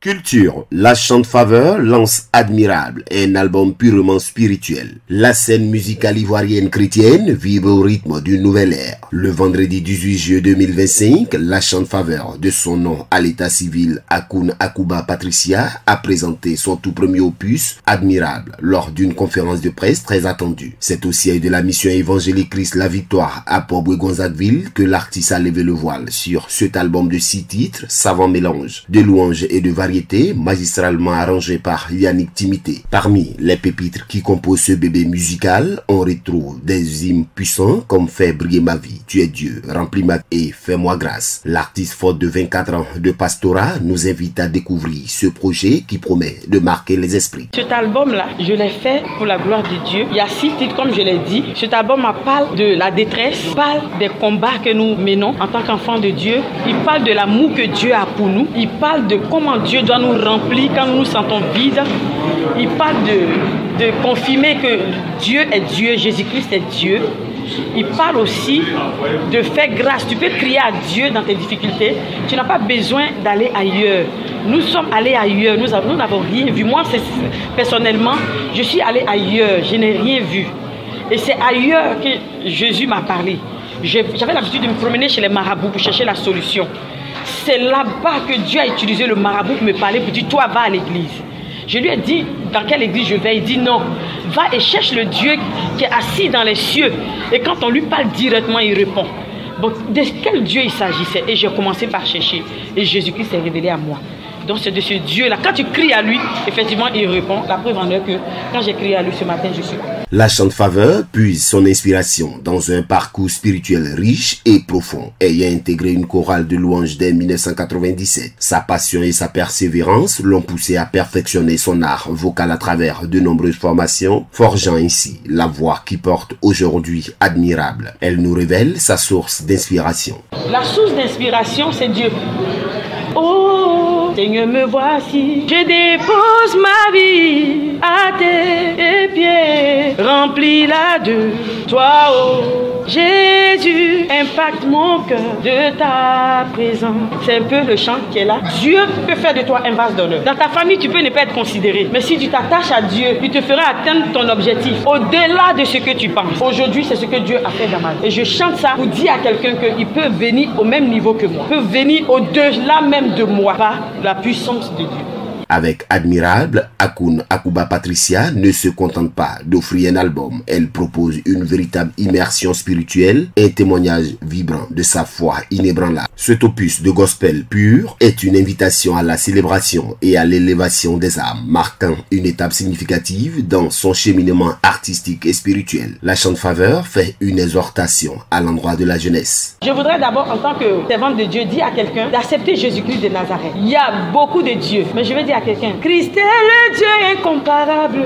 Culture, la Chante Faveur lance Admirable, un album purement spirituel. La scène musicale ivoirienne chrétienne vibre au rythme d'une nouvelle ère. Le vendredi 18 juillet 2025, la Chante Faveur, de son nom à l'état civil Akoun Akouba Patricia, a présenté son tout premier opus, Admirable, lors d'une conférence de presse très attendue. C'est au siège de la mission évangélique Christ la Victoire à Port-Boué-Gonzagueville que l'artiste a levé le voile sur cet album de 6 titres, savant mélange de louanges et de variétés, magistralement arrangé par Yannick Timité. Parmi les pépites qui composent ce bébé musical, on retrouve des hymnes puissants comme Fais briller ma vie, Tu es Dieu, Remplis ma vie et Fais-moi grâce. L'artiste fort de 24 ans de pastorat nous invite à découvrir ce projet qui promet de marquer les esprits. Cet album-là, je l'ai fait pour la gloire de Dieu. Il y a 6 titres comme je l'ai dit. Cet album parle de la détresse, parle des combats que nous menons en tant qu'enfants de Dieu. Il parle de l'amour que Dieu a pour nous. Il parle de comment Dieu doit nous remplir quand nous nous sentons vides. Il parle de confirmer que Dieu est Dieu, Jésus-Christ est Dieu. Il parle aussi de faire grâce. Tu peux crier à Dieu dans tes difficultés. Tu n'as pas besoin d'aller ailleurs. Nous sommes allés ailleurs. Nous n'avons rien vu. Moi, personnellement, je suis allé ailleurs. Je n'ai rien vu. Et c'est ailleurs que Jésus m'a parlé. J'avais l'habitude de me promener chez les marabouts pour chercher la solution. C'est là-bas que Dieu a utilisé le marabout pour me parler, pour dire, toi, va à l'église. Je lui ai dit, dans quelle église je vais? Il dit, non, va et cherche le Dieu qui est assis dans les cieux. Et quand on lui parle directement, il répond. Bon, de quel Dieu il s'agissait? Et j'ai commencé par chercher. Et Jésus-Christ s'est révélé à moi. Donc c'est de ce Dieu-là. Quand tu cries à lui, effectivement, il répond. La preuve en est que quand j'ai crié à lui ce matin, je suis là. La Chante Faveur puise son inspiration dans un parcours spirituel riche et profond, ayant intégré une chorale de louanges dès 1997. Sa passion et sa persévérance l'ont poussé à perfectionner son art vocal à travers de nombreuses formations, forgeant ainsi la voix qui porte aujourd'hui Admirable. Elle nous révèle sa source d'inspiration. La source d'inspiration, c'est Dieu. Oh, Seigneur, me voici. Je dépose ma vie à tes pieds. Remplis-la de toi, oh Jésus. Impacte mon cœur de ta présence. C'est un peu le chant qui est là. Dieu peut faire de toi un vase d'honneur. Dans ta famille, tu peux ne pas être considéré. Mais si tu t'attaches à Dieu, il te fera atteindre ton objectif. Au-delà de ce que tu penses. Aujourd'hui, c'est ce que Dieu a fait dans ma vie. Et je chante ça pour dire à quelqu'un qu'il peut venir au même niveau que moi. Il peut venir au-delà même de moi. Par la puissance de Dieu. Avec Admirable, Akoun Akouba Patricia ne se contente pas d'offrir un album. Elle propose une véritable immersion spirituelle et un témoignage vibrant de sa foi inébranlable. Cet opus de gospel pur est une invitation à la célébration et à l'élévation des âmes, marquant une étape significative dans son cheminement artistique et spirituel. La Chante Faveur fait une exhortation à l'endroit de la jeunesse. Je voudrais d'abord, en tant que servante de Dieu, dire à quelqu'un d'accepter Jésus-Christ de Nazareth. Il y a beaucoup de dieux, mais je vais dire à quelqu'un, Christ est le Dieu incomparable.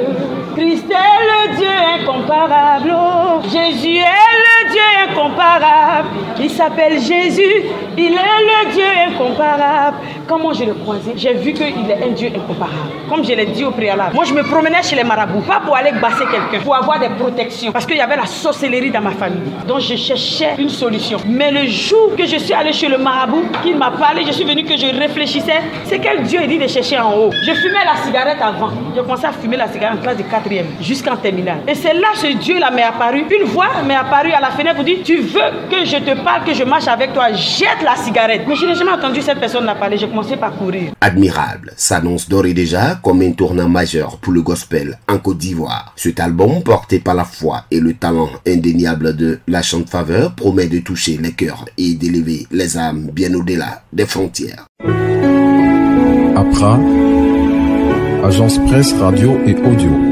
Christ est le Dieu incomparable. Oh, Jésus est le Dieu incomparable. Il s'appelle Jésus. Il est le Dieu incomparable. Comment je l'ai croisé? J'ai vu qu'il est un Dieu incomparable. Comme je l'ai dit au préalable. Moi, je me promenais chez les marabouts. Pas pour aller basser quelqu'un. Pour avoir des protections. Parce qu'il y avait la sorcellerie dans ma famille. Donc, je cherchais une solution. Mais le jour que je suis allé chez le marabout, qu'il m'a parlé, je suis venu que je réfléchissais. C'est quel Dieu il dit de chercher en haut. Je fumais la cigarette avant. J'ai commencé à fumer la cigarette en classe de 4e. Jusqu'en terminale. Et c'est là ce Dieu-là m'est apparu. Une voix m'est apparue à la fenêtre pour dire, tu veux que je te parle, que je marche avec toi, jette la cigarette. Mais je n'ai jamais entendu cette personne la parler. J'ai commencé par courir. Admirable s'annonce d'ores et déjà comme un tournant majeur pour le gospel en Côte d'Ivoire. Cet album, porté par la foi et le talent indéniable de la Chante Faveur, promet de toucher les cœurs et d'élever les âmes bien au-delà des frontières. Accra, Agence Presse Radio et Audio.